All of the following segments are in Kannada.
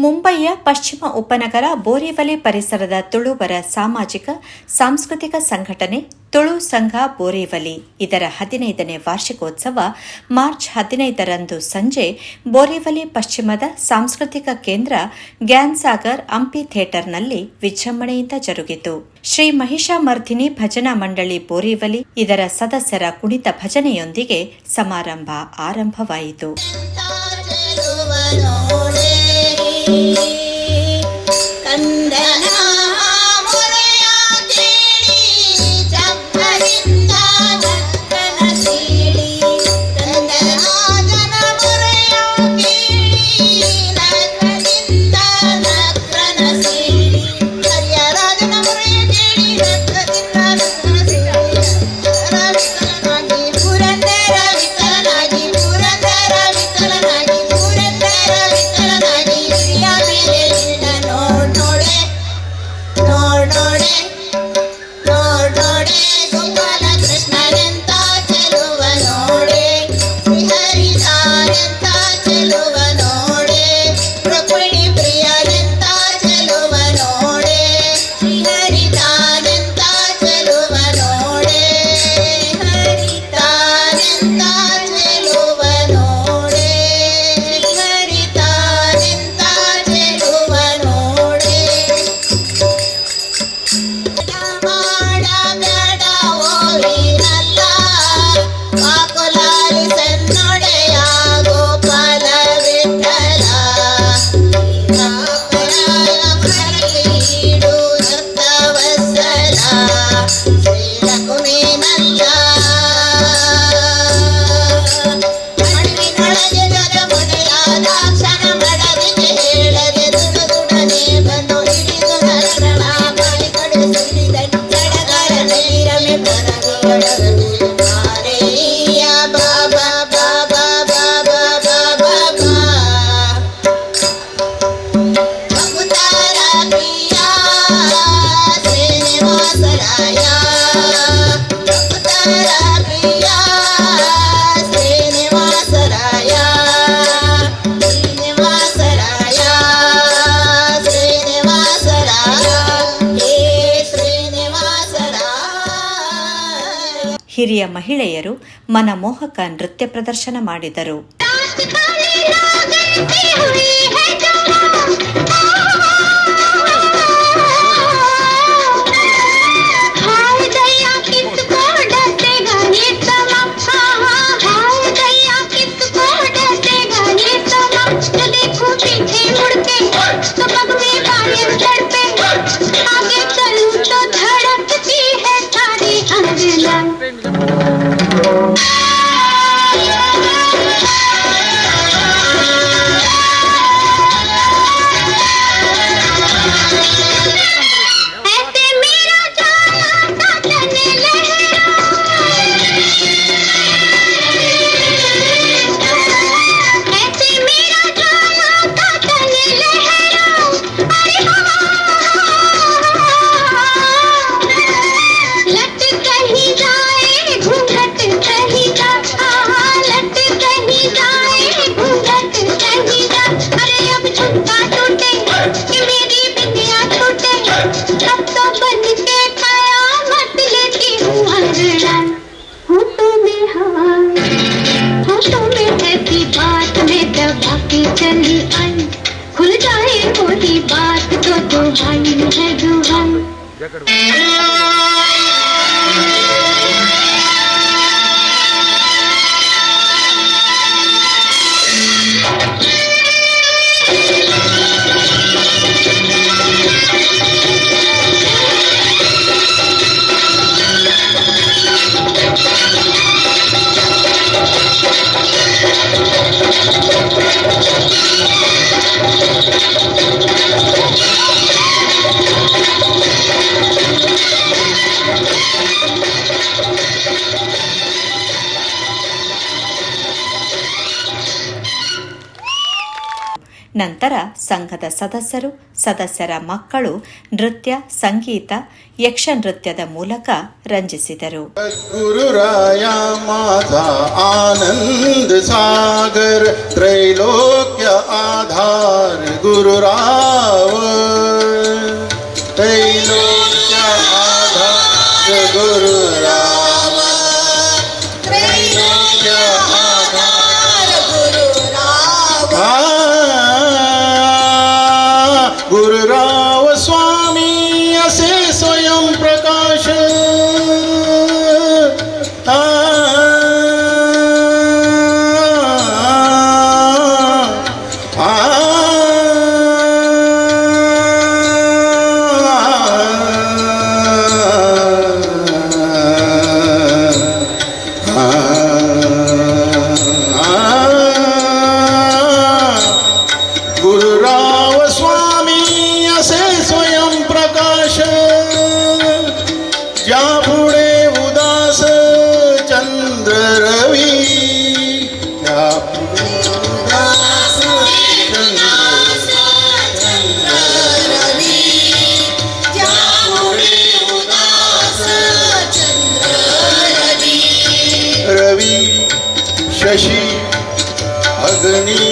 ಮುಂಬಯಿಯ ಪಶ್ಚಿಮ ಉಪನಗರ ಬೋರಿವಲಿ ಪರಿಸರದ ತುಳುವರ ಸಾಮಾಜಿಕ ಸಾಂಸ್ಕೃತಿಕ ಸಂಘಟನೆ ತುಳು ಸಂಘ ಬೋರಿವಲಿ ಇದರ 15ನೇ ವಾರ್ಷಿಕೋತ್ಸವ ಮಾರ್ಚ್ 15ರಂದು ಸಂಜೆ ಬೋರಿವಲಿ ಪಶ್ಚಿಮದ ಸಾಂಸ್ಕೃತಿಕ ಕೇಂದ್ರ ಗ್ಯಾನ್ಸಾಗರ್ ಅಂಪಿ ಥಿಯೇಟರ್ನಲ್ಲಿ ವಿಜೃಂಭಣೆಯಿಂದ ಜರುಗಿತು. ಶ್ರೀ ಮಹಿಷಾಮರ್ಧಿನಿ ಭಜನಾ ಮಂಡಳಿ ಬೋರಿವಲಿ ಇದರ ಸದಸ್ಯರ ಕುಣಿತ ಭಜನೆಯೊಂದಿಗೆ ಸಮಾರಂಭ ಆರಂಭವಾಯಿತು. ಹಿರಿಯ ಮಹಿಳೆಯರು ಮನಮೋಹಕ ನೃತ್ಯ ಪ್ರದರ್ಶನ ಮಾಡಿದರು. ನಂತರ ಸಂಘದ ಸದಸ್ಯರ ಮಕ್ಕಳು ನೃತ್ಯ, ಸಂಗೀತ, ಯಕ್ಷ ನೃತ್ಯದ ಮೂಲಕ ರಂಜಿಸಿದರು. ಗುರುರಾಯ ಮಾತಾ ಆನಂದ ಸಾಗರ ತ್ರೈಲೋಕ್ಯ ಆಧಾರ ಗುರುರಾವ ತ್ರೈಲೋಕ್ಯ ಆಧಾರ ಗುರುರಾವ ತ್ರೈಲೋಕ್ಯ ಆಧಾರ ಗುರುರಾವ गुरुराव स्वामी असे स्वयं प्रकाश गुरुराव स्वामी असे स्वयं प्रकाश ज्या पुढे उदास चंद्र रवी त्या पुढे उदास चंद्र रवी ज्या पुढे उदास चंद्र रवी रवी शशी अग्नी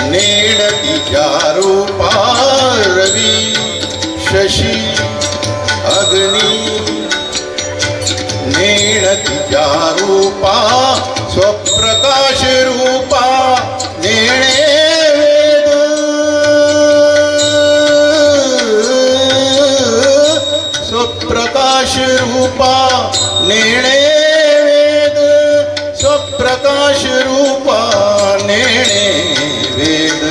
नेणतीच्या रूपा रवी शशी अग्नि नेणतीच्या रूपा स्वप्रकाश रूपा नेणे वेद स्वप्रकाश रूपा नेणे वेद स्वप्रकाश रूपा नेणे वेद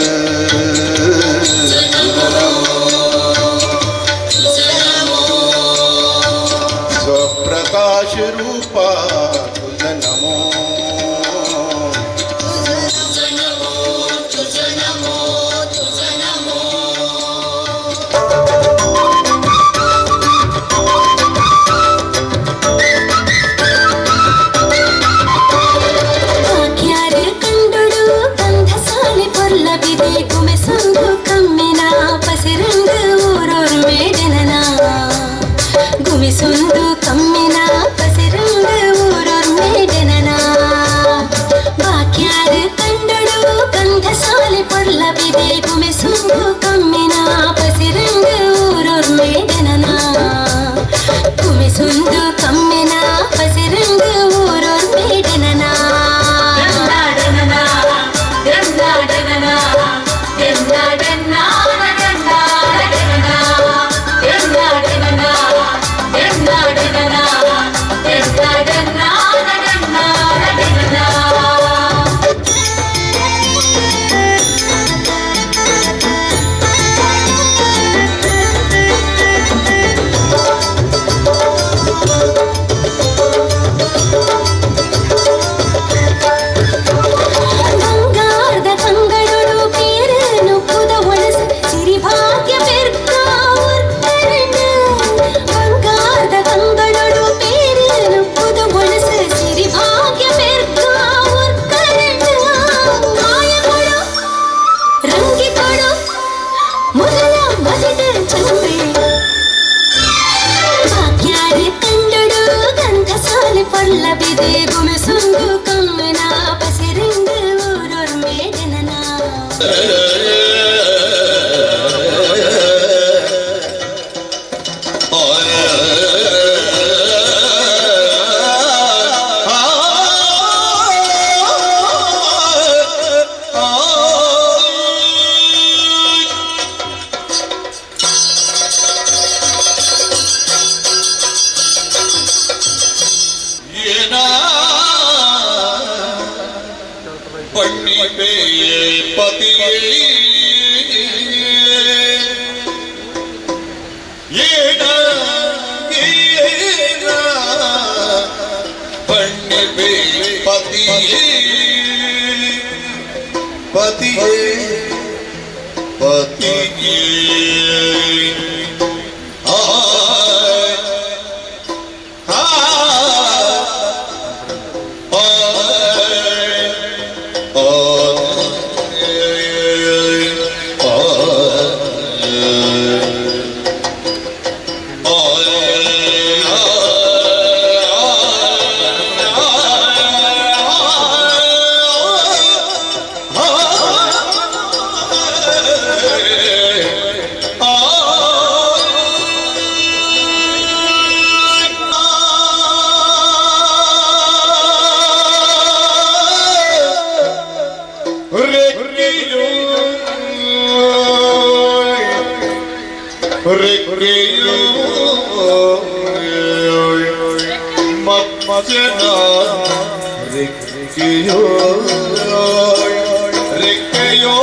स्वप्रकाश रूपा तुझ नमो ಗುಮಿಸುಂದು ಕಮ್ಮಿನ ಪಸಿರಂಗ ಊರೊರ್ ಮೇಡನನ ಬಾಕ್ಯಾರ ಕಂಡಳು ಗಂಧ ಸಾಲೆ ಪೊರ್ಲಬಿದೆ ಗುಮಿಸುಂದು ಕಮ್ಮಿನ ಪಸಿರಂಗ ಊರೊರ್ ಮೇಡನನ ಗುಮಿಸುಂದು ಕಮ್ಮಿನ ಪಸಿರಂಗ ಊರೊರ್ ಮೇಡನನ ಪೊರ್ಲಬಿದೆ ಗುಮಿಸುಂದು ಕಮ್ಮಿನ ಪಸಿರಿಂಗ ಊರೊರ್ ಮೇಡನನ पति पति ರೆಕ್ಕೆಯೋ ಮಜ್ಜನ ರೆಕ್ಕೆಯೋ ರೆಕ್ಕೆಯೋ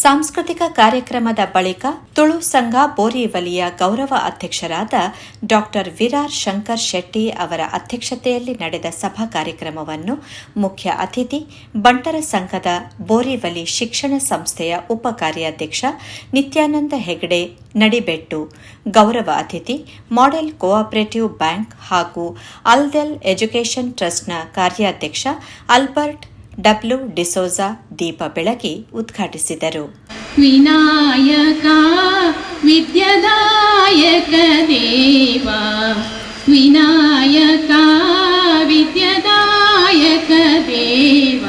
ಸಾಂಸ್ಕೃತಿಕ ಕಾರ್ಯಕ್ರಮದ ಬಳಿಕ ತುಳು ಸಂಘ ಬೋರಿವಲಿಯ ಗೌರವ ಅಧ್ಯಕ್ಷರಾದ ಡಾಕ್ಟರ್ ವಿರಾರ್ ಶಂಕರ್ ಶೆಟ್ಟಿ ಅವರ ಅಧ್ಯಕ್ಷತೆಯಲ್ಲಿ ನಡೆದ ಸಭಾ ಕಾರ್ಯಕ್ರಮವನ್ನು ಮುಖ್ಯ ಅತಿಥಿ ಬಂಟರ ಸಂಘದ ಬೋರಿವಲಿ ಶಿಕ್ಷಣ ಸಂಸ್ಥೆಯ ಉಪ ಕಾರ್ಯಾಧ್ಯಕ್ಷ ನಿತ್ಯಾನಂದ ಹೆಗಡೆ ನಡಿಬೆಟ್ಟು, ಗೌರವ ಅತಿಥಿ ಮಾಡೆಲ್ ಕೋಆಪರೇಟಿವ್ ಬ್ಯಾಂಕ್ ಹಾಗೂ ಅಲ್ದೆಲ್ ಎಜುಕೇಷನ್ ಟ್ರಸ್ಟ್ನ ಕಾರ್ಯಾಧ್ಯಕ್ಷ ಆಲ್ಬರ್ಟ್ ಡಬ್ಲ್ಯೂ ಡಿಸೋಜಾ ದೀಪ ಬೆಳಗಿ ಉದ್ಘಾಟಿಸಿದರು. ವಿನಾಯಕ ವಿದ್ಯಾದಾಯಕ ದೇವ, ವಿನಾಯಕ ವಿದ್ಯಾದಾಯಕ ದೇವ,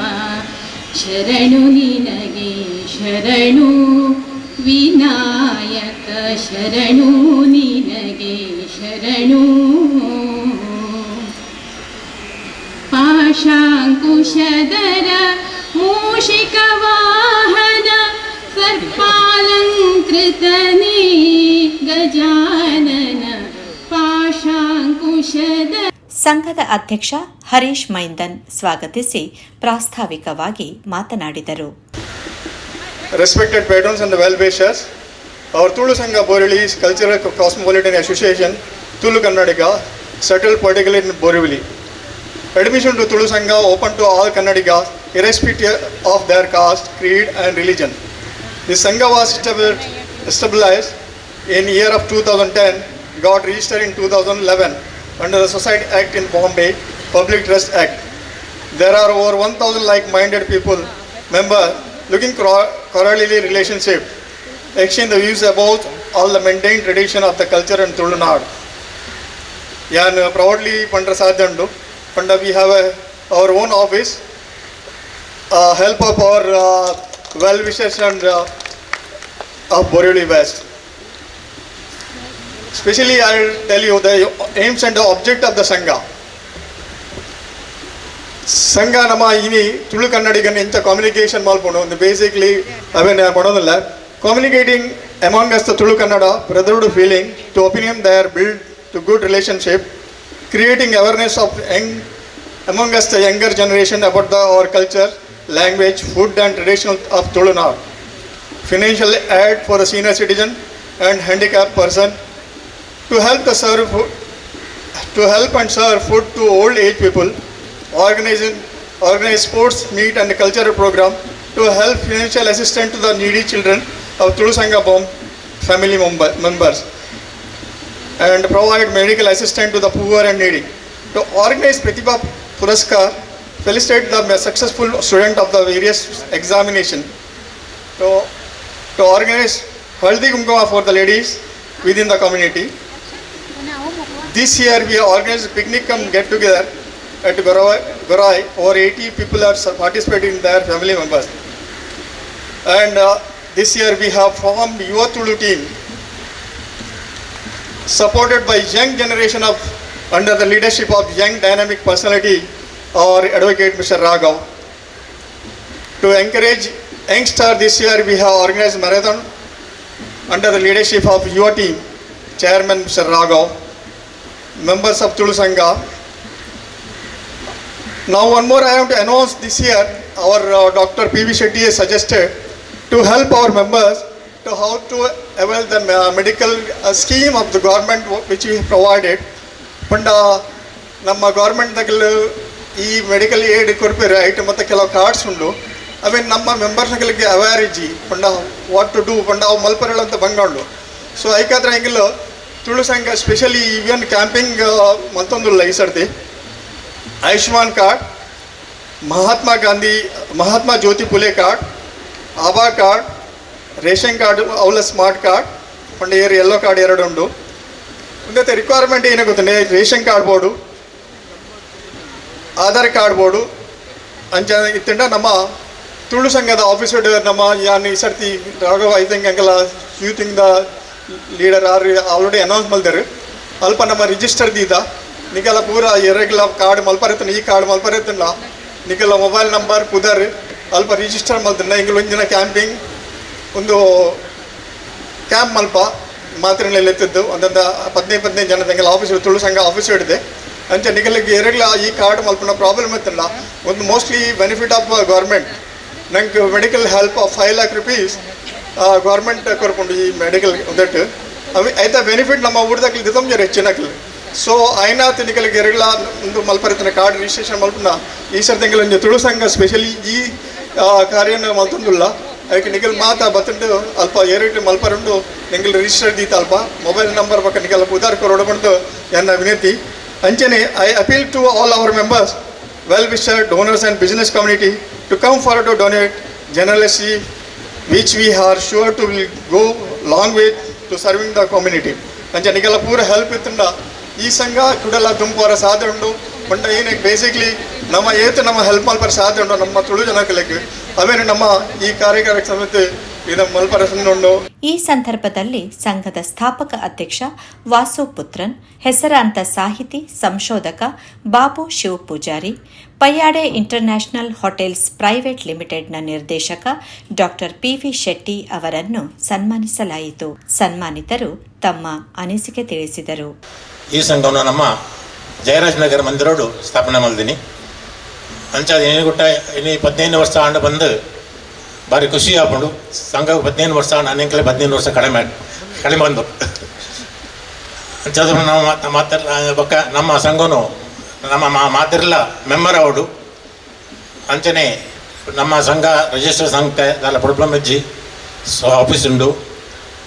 ಶರಣು ನಿನಗೆ ಶರಣು ವಿನಾಯಕ, ಶರಣು ನಿನಗೆ ಶರಣು. ಪಾಶಾಂಕುಶಧರ ಮೂಷಿಕ ವಾಹನ ಸರ್ಪಾಲಂಕೃತನೇ ಗಜಾನನ ಪಾಶಾಂಕುಶದ. ಸಂಘದ ಅಧ್ಯಕ್ಷ ಹರೀಶ್ ಮೈಂದನ್ ಸ್ವಾಗತಿಸಿ ಪ್ರಾಸ್ತಾವಿಕವಾಗಿ ಮಾತನಾಡಿದರು. Respected patrons and the well-wishers, our Tulu Sangha Borivali's Cultural Cosmopolitan Association, Tulu Kannadiga, settled particularly in Borivali. Admission to Tulu Sangha open to all Kannadigas, irrespective of their caste, creed and religion. The Sangha was established in year of 2010, got registered in 2011 under the Society Act in Bombay, Public Trust Act. There are over 1,000 like-minded people, members, looking cordially relationship, exchange the views about all the maintained tradition of the culture in Tulu Nadu. Yan proudly Pandra Sadhandu. Panda, we have our own office, help of our well-wishers and of Borivali West. Especially I will tell you the aims and the object of the Sangha. Sangha nama ini Tulu Kannadigan inta communication malpono. Basically, I mean, communicating among us the Tulu Kannada, brotherhood feeling, to opinion there build to good relationship, creating awareness of among us the younger generation about our culture, language, food and traditional of Tulu Nadu. Financial aid for the senior citizen and handicapped person, to help and serve food to old age people, organize sports meet and cultural program to help financial assistance to the needy children of Tulu Sangha family members, and provide medical assistance to the poor and needy. To organize Pratibha Puraskar, felicitate the successful student of the various examination. To organize Haldi Kumkuma for the ladies within the community. This year we have organized a picnic come get together at Gorai. Over 80 people are participating in their family members. And this year we have formed Yuva Tulu team, supported by young generation of under the leadership of young dynamic personality or Advocate Mr. Raghav. To encourage youngster, this year we have organized marathon under the leadership of Yuva team, Chairman Mr. Raghav, members of Tulu Sangha. Now one more I have to announce this year, our Dr. P.V. Shetty has suggested to help our members to how to avail the medical scheme of the government which we provided. Panda ನಮ್ಮ ಗೌರ್ಮೆಂಟ್ದಾಗಲು ಈ ಮೆಡಿಕಲ್ ಏಡ್ ಕೊಡ್ಬೇರೆ ಐಟ್ ಮತ್ತು ಕೆಲವು ಕಾರ್ಡ್ಸ್ ಉಂಡು ಅವೇ ನಮ್ಮ ಮೆಂಬರ್ಸ್ಗಳಿಗೆ ಅವೇರ್ ಇಜ್ಜಿ ಪಂಡ ವಾಟ್ ಟು ಡೂ ಪಂಡ ಅವು ಮಲ್ಪರಳಂತ ಬಂಗಾಂಡು ಸೊ ಐಕಾದ್ರೆ ಹೆಂಗಿಲ್ಲ ತುಳು ಸಂಘ ಸ್ಪೆಷಲಿ ಈವನ್ ಕ್ಯಾಂಪಿಂಗ್ ಮತ್ತೊಂದುಲ್ಲ ಈ ಸರ್ತಿ ಆಯುಷ್ಮಾನ್ ಕಾರ್ಡ್, ಮಹಾತ್ಮ ಜ್ಯೋತಿ ಪುಲೆ ಕಾರ್ಡ್, ಆಭಾ ಕಾರ್ಡ್, ರೇಷನ್ ಕಾರ್ಡ್ ಅವಳ ಸ್ಮಾರ್ಟ್ ಕಾರ್ಡ್ ಪಂಡ ಯೆಲ್ಲೋ ಕಾರ್ಡ್ ಎರಡು ಉಂಡು. ಮುಂದೆ ರಿಕ್ವೈರ್ಮೆಂಟ್ ಏನೇ ಗೊತ್ತಂಡೆ ration card board, Aadhaar card board ಅಂಚ ಇತ್ತಂಡ ನಮ್ಮ ತುಳು ಸಂಘದ ಆಫೀಸರ್ ನಮ್ಮ ಯಾನ್ ಈ ಸರ್ತಿ ರಾಘವ ಐ ಥಿಂಕ್ ಅಂಕಲ ಯೂತಿಂಗ್ ದ ಲೀಡರ್ ಆರ್ ಆಲ್ರೆಡಿ ಅನೌನ್ಸ್ ಮಲ್ದಾರೆ ಅಲ್ಪ ನಮ್ಮ ರಿಜಿಸ್ಟರ್ ದೀದ ನಿಗೆಲ್ಲ ಪೂರ ಎರಗಲ ಕಾರ್ಡ್ ಮಲ್ಪರತ್ತನ ಈ ಕಾರ್ಡ್ ಮಲ್ಪರತ್ತಲ್ಲ ನಿಗೆಲ್ಲ ಮೊಬೈಲ್ ನಂಬರ್ ಪುದರ್ ಅಲ್ಪ ರಿಜಿಸ್ಟರ್ ಮಲ್ತಂಡ ಹಿಂಗೆ ಒಂದಿನ ಕ್ಯಾಂಪಿಂಗ್ ಒಂದು ಕ್ಯಾಂಪ್ ಮಲ್ಪ ಮಾತ್ರೆಗಳಲ್ಲಿ ಎತ್ತಿದ್ದು ಒಂದೊಂದು 15 ಜನದಂಗೆಲ್ಲ ಆಫೀಸರ್ ತುಳು ಸಂಘ ಆಫೀಸರ್ ಹಿಡಿದೆ ಅಂಚೆ ನಿಗಲಿಗೆ ಎರಗಲ ಈ ಕಾರ್ಡ್ ಮಲ್ಪನ ಪ್ರಾಬ್ಲಮ್ ಇತ್ತಲ್ಲ ಒಂದು ಮೋಸ್ಟ್ಲಿ ಬೆನಿಫಿಟ್ ಆಫ್ ಗೌರ್ಮೆಂಟ್ ನಂಗೆ medical help of 5 lakh rupees government ಕೊರ್ಕೊಂಡು ಈ ಮೆಡಿಕಲ್ ದಟ್ ಅవి ಐತ ಬೆನಿಫಿಟ್ ನಮ್ಮ ಊರ್ದಾಗಲಿ ದಿತಮ್ ಜರ ಹೆಚ್ಚಿನಕಲ್ ಸೊ ಐನಾ ತಿನಿಕಲಿಗೆ ಎರಗಲ ಒಂದು ಮಲ್ಪರಿತನ ಕಾರ್ಡ್ ರಿಜಿಸ್ಟ್ರೇಷನ್ ಮಲ್ಪನ ಈ ಸರ್ತಿಂಗಲ ತುಳು ಸಂಘ ಸ್ಪೆಷಲಿ ಈ ಕಾರ್ಯನ ಮಲ್ತೊಂದುಲ್ಲ ಅದಕ್ಕೆ ನಿಗಲ್ ಮಾತಾ ಬತ್ತಂಡು ಅಲ್ಪ ಏರಿಟ್ಟು ಮಲ್ಪರುಂಡು ನಿಂಗಲ್ ರಿಜಿಸ್ಟರ್ ದೀತ ಅಲ್ಪ ಮೊಬೈಲ್ ನಂಬರ್ ಪಕ್ಕ ನಿಗಲ್ಲ ಉದಾರ್ ಕೊರೊಡಬಂದು ಎನ್ನ ವಿನಂತಿ ಅಂಚನೆ I appeal to all our members well wisher donors and business community to come forward to donate generously which we are sure to will go long way to serving the community. ಅಂಚೆ ನಿಗೆಲ್ಲ ಪೂರ ಹೆಲ್ಪ್ ಇತ್ತಂಡ ಈ ಸಂಘ ಕುಡಲ ತುಂಬರ ಸಾಧ್ಯ ಉಂಡು ಬಂಡ ಏನಕ್ಕೆ ಬೇಸಿಕ್ಲಿ ನಮ್ಮ ಹೆಲ್ಪ್ ಮಲ್ಪರ ಸಾಧ್ಯ ಉಂಡು ನಮ್ಮ ತುಳು ಜನಕ್ಕೆ ಅವೇನು ನಮ್ಮ ಈ ಕಾರ್ಯಕ್ರಮ ಸಮೇತ ಇದು ಮಲ್ಪರ ಉಂಡು. ಈ ಸಂದರ್ಭದಲ್ಲಿ ಸಂಘದ ಸ್ಥಾಪಕ ಅಧ್ಯಕ್ಷ ವಾಸು ಪುತ್ರನ್, ಹೆಸರಾಂತ ಸಾಹಿತಿ ಸಂಶೋಧಕ Babu Shiva Poojary, Payyade international hotels private ಲಿಮಿಟೆಡ್ನ ನಿರ್ದೇಶಕ ಡಾಕ್ಟರ್ ಪಿವಿ ಶೆಟ್ಟಿ ಅವರನ್ನು ಸನ್ಮಾನಿಸಲಾಯಿತು. ಸನ್ಮಾನಿತರು ತಮ್ಮ ಅನಿಸಿಕೆ ತಿಳಿಸಿದರು. ಈ ಸಂಘವನ್ನು ನಮ್ಮ ಜಯರಾಜ್ ನಗರ ಮಂದಿರೋಡು ಸ್ಥಾಪನೆ ಮಾಡಿದ್ದೀನಿ. ಅಂಚಾದ ಏನುಗುಟ್ಟ ಇನ್ನು 15 ವರ್ಷ ಆಂಡ ಬಂದು ಭಾರಿ ಖುಷಿ ಆಗ್ಕೊಂಡು ಸಂಘ 15 ವರ್ಷ ನಾನೆಂಕಲೆ 15 ವರ್ಷ ಕಡಿಮೆ ಬಂದು ಅಂಚಾದ ನಾವು ಬಕ್ಕ ನಮ್ಮ ಸಂಘನು ನಮ್ಮ ಮಾತಿರಲ್ಲ ಮೆಂಬರ್ ಅವಡು ಅಂಚನೆ ನಮ್ಮ ಸಂಘ ರಿಜಿಸ್ಟರ್ ಸಂಘ ದಾಲ ಪ್ರಾಬ್ಲಮ್ ಇಜ್ಜಿ ಸೊ ಆಫೀಸ್ ಉಂಡು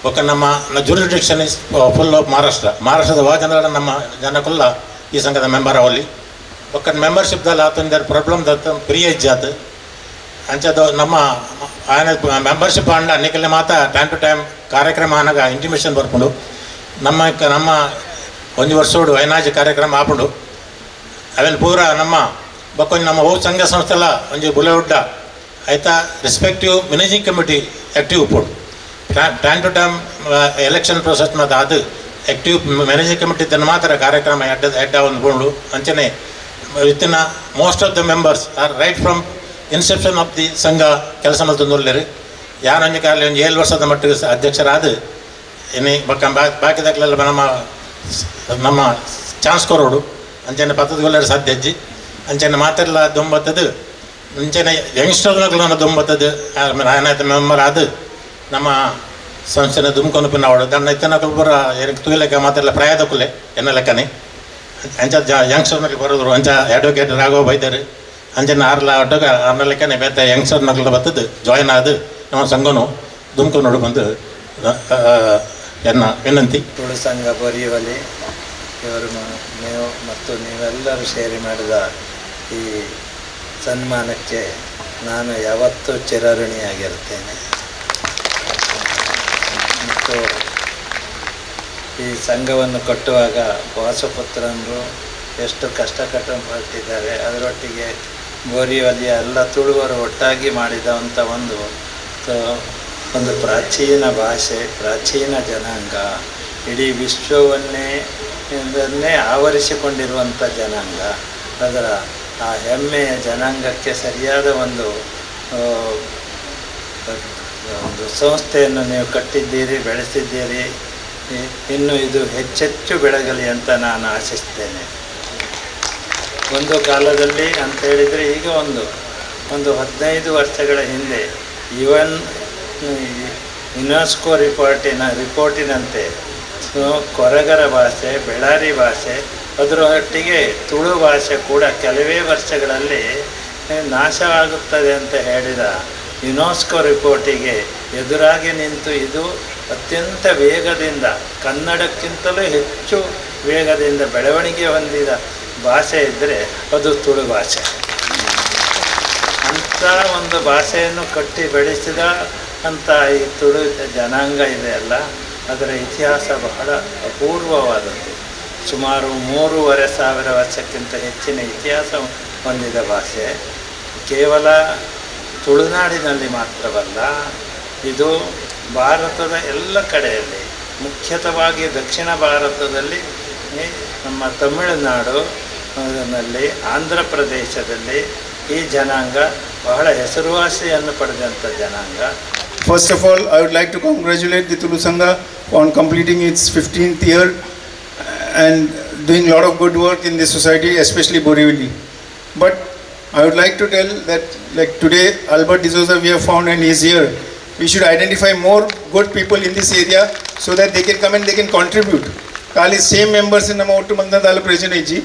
ఒక ನಮ್ಮ ಜ್ಯೂರಿಡಿಕ್ಷನ್ ಇಸ್ ಫುಲ್ ಆಫ್ ಮಹಾರಾಷ್ಟ್ರದ ಜನರ ನಮ್ಮ ಜನಕ್ಕಲ್ಲ ಈ ಸಂಘದ ಮೆಂಬರ್ ಅವಲ್ಲಿ ఒక ಮೆಂಬರ್ಶಿಪ್ದಲ್ಲಿ ಆತಂದ ಪ್ರಾಬ್ಲಮ್ ದತ್ತ ಫ್ರೀ ಇಜ್ಜಾತ್ ಅಂಚದು ನಮ್ಮ ఆయన ಮೆಂಬರ್ಶಿಪ್ ಅಂಡ ಅನ್ನಿಕಲ್ಲಿ ಮಾತ ಟೈಮ್ ಟು ಟೈಮ್ ಕಾರ್ಯಕ್ರಮ ಅನ್ನಾಗ ಇಂಟಿಮೇಷನ್ ಬರ್ಕೊಂಡು ನಮ್ಮ ಒಂದು ವರ್ಷೋಡು ಐನಾಜ್ ಕಾರ್ಯಕ್ರಮ ಆಪುಂಡು ಅವೇನು ಪೂರ ನಮ್ಮ ಬಕ್ಕೊಂದು ನಮ್ಮ ಹೋಗಿ ಸಂಘ ಸಂಸ್ಥೆಲ್ಲ ಒಂದು ಬುಲೆವುಡ್ಡ ಆಯ್ತಾ ರೆಸ್ಪೆಕ್ಟಿವ್ ಮ್ಯಾನೇಜಿಂಗ್ ಕಮಿಟಿ ಆ್ಯಕ್ಟಿವ್ ಉಪ್ಪುಡು time to time election process ಮತ್ತು ಅದು ಆ್ಯಕ್ಟಿವ್ ಮ್ಯಾನೇಜಿಂಗ್ ಕಮಿಟಿ ತನ್ನ ಮಾತ್ರ ಕಾರ್ಯಕ್ರಮ ಎಡ್ಡ ಒಂದು ಬೋಂಡು ಅಂಚನೆ within most of the members are right from inception of the ಸಂಘ ಕೆಲಸ ಮಲ್ತೊಂದುಲ್ಲೇರಿ ಯಾರು ಅಂಜ ಕಾಲಿ ಒಂದು 7 ವರ್ಷದ ಮಟ್ಟಿಗೆ ಅಧ್ಯಕ್ಷರಾದ ಇನ್ನು ಬಾಕಿದಾಗಲೆಲ್ಲ ನಮ್ಮ ಚಾನ್ಸ್ ಕೊರೋಡು ಅಂಚನೆ ಪತ್ತದಗೊಳ್ಳರು ಸಾಧ್ಯ ಅಜ್ಜಿ ಅಂಚನೆ ಮಾತೆಲ್ಲ ದೊಂಬತ್ತದು ಅಂಚನೆ ಯಂಗ್ಸ್ಟರ್ಗಳ ದೊಂಬತ್ತದು ಆಯ್ತು ಮೆಂಬರ್ ಅದು ನಮ್ಮ ಸಂಸ್ಥೆನ ದುಮ್ಕೊಂಡು ಪಿನ್ನ ಅವಡು ದಣ್ಣ ಇತ್ತನ ಬರ ಏನಕ್ಕೆ ತುಗಿಲೆಕ್ಕ ಮಾತೆಲ್ಲ ಪ್ರಾಯದ ಕುಲೆ ಎನ್ನ ಲೆಕ್ಕನೆ ಅಂಚ ಯಂಗ್ಸ್ಟರ್ನಲ್ಲಿ ಬರೋದ್ರು ಅಂಚ ಅಡ್ವೊಕೇಟ್ ರಾಘವ ಬೈದರು ಅಂಚನ ಆರ್ಲ ಒಟ್ಟಗ ಅರ್ನ ಲೆಕ್ಕನೆ ಬೇತೆ ಯಂಗ್ಸ್ಟರ್ ನಗಲು ಬರ್ತದ್ದು ಜಾಯಿನ್ ಆದು ನಮ್ಮ ಸಂಘನು ದುಮ್ಕೊಂಡು ನೋಡಿ ಬಂದು ಎನ್ನ ವಿನಂತಿ. ತುಳು ಸಂಘ ಬೋರಿವಲಿ ಇವರು ನೀವು ಮತ್ತು ನೀವೆಲ್ಲರೂ ಸೇರಿ ಮಾಡಿದ ಈ ಸನ್ಮಾನಕ್ಕೆ ನಾನು ಯಾವತ್ತೂ ಚಿರಋಣಿಯಾಗಿರುತ್ತೇನೆ. ಮತ್ತು ಈ ಸಂಘವನ್ನು ಕಟ್ಟುವಾಗ ವಾಸುಪುತ್ರನರು ಎಷ್ಟು ಕಷ್ಟಪಟ್ಟಿದ್ದಾರೆ, ಅದರೊಟ್ಟಿಗೆ ಬೋರಿವಲಿಯ ಎಲ್ಲ ತುಳುವರು ಒಟ್ಟಾಗಿ ಮಾಡಿದಂಥ ಒಂದು ಪ್ರಾಚೀನ ಭಾಷೆ, ಪ್ರಾಚೀನ ಜನಾಂಗ, ಇಡೀ ವಿಶ್ವವನ್ನೇ ಆವರಿಸಿಕೊಂಡಿರುವಂಥ ಜನಾಂಗ. ಅದರ ಆ ಹೆಮ್ಮೆಯ ಜನಾಂಗಕ್ಕೆ ಸರಿಯಾದ ಒಂದು ಸಂಸ್ಥೆಯನ್ನು ನೀವು ಕಟ್ಟಿದ್ದೀರಿ, ಬೆಳೆಸಿದ್ದೀರಿ. ಇನ್ನು ಇದು ಹೆಚ್ಚೆಚ್ಚು ಬೆಳಗಲಿ ಅಂತ ನಾನು ಆಶಿಸ್ತೇನೆ. ಒಂದು ಕಾಲದಲ್ಲಿ ಅಂತ ಹೇಳಿದರೆ ಈಗ ಒಂದು 15 ವರ್ಷಗಳ ಹಿಂದೆ ಯುನೆಸ್ಕೋ ರಿಪೋರ್ಟಿನಂತೆ ಕೊರಗರ ಭಾಷೆ, ಬೆಳಾರಿ ಭಾಷೆ, ಅದರೊಟ್ಟಿಗೆ ತುಳು ಭಾಷೆ ಕೂಡ ಕೆಲವೇ ವರ್ಷಗಳಲ್ಲಿ ನಾಶವಾಗುತ್ತದೆ ಅಂತ ಹೇಳಿದ ಯುನೆಸ್ಕೋ ರಿಪೋರ್ಟಿಗೆ ಎದುರಾಗಿ ನಿಂತು ಇದು ಅತ್ಯಂತ ವೇಗದಿಂದ, ಕನ್ನಡಕ್ಕಿಂತಲೂ ಹೆಚ್ಚು ವೇಗದಿಂದ ಬೆಳವಣಿಗೆ ಹೊಂದಿದ ಭಾಷೆ ಇದ್ದರೆ ಅದು ತುಳು ಭಾಷೆ. ಅಂಥ ಒಂದು ಭಾಷೆಯನ್ನು ಕಟ್ಟಿ ಬೆಳೆಸಿದ ಅಂತ ಈ ತುಳು ಜನಾಂಗ ಇದೆಯಲ್ಲ, ಅದರ ಇತಿಹಾಸ ಬಹಳ ಅಪೂರ್ವವಾದದ್ದು. ಸುಮಾರು 3,500 ವರ್ಷಕ್ಕಿಂತ ಹೆಚ್ಚಿನ ಇತಿಹಾಸ ಹೊಂದಿದ ಭಾಷೆ. ಕೇವಲ ತುಳುನಾಡಿನಲ್ಲಿ ಮಾತ್ರವಲ್ಲ, ಇದು ಭಾರತದ ಎಲ್ಲ ಕಡೆಯಲ್ಲಿ, ಮುಖ್ಯತವಾಗಿ ದಕ್ಷಿಣ ಭಾರತದಲ್ಲಿ, ನಮ್ಮ ತಮಿಳುನಾಡು ನಲ್ಲಿ, ಆಂಧ್ರ ಪ್ರದೇಶದಲ್ಲಿ ಈ ಜನಾಂಗ ಬಹಳ ಹೆಸರುವಾಸಿಯನ್ನು ಪಡೆದಂಥ ಜನಾಂಗ. First of all, I would like to congratulate the Tulu Sangha on completing its 15th year and doing a lot of good work in this society, especially Borivali. But I would like to tell that, like today, Albert D'Souza we have found and he is here. We should identify more good people in this area so that they can come and they can contribute. Kali same members in ನಮ್ಮ ಒಟ್ಟು ಮಂದದಾಲ ಪ್ರೆಸೆಂಟ್ ಇಜ್ಜಿ.